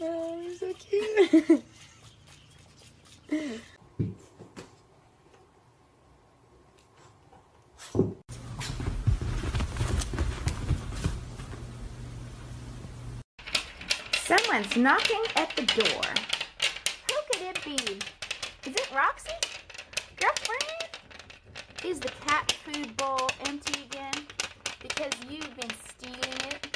Oh, you're so cute. Someone's knocking at the door. Who could it be? Is it Roxy? Girlfriend? Is the cat food bowl empty again? Because you've been stealing it?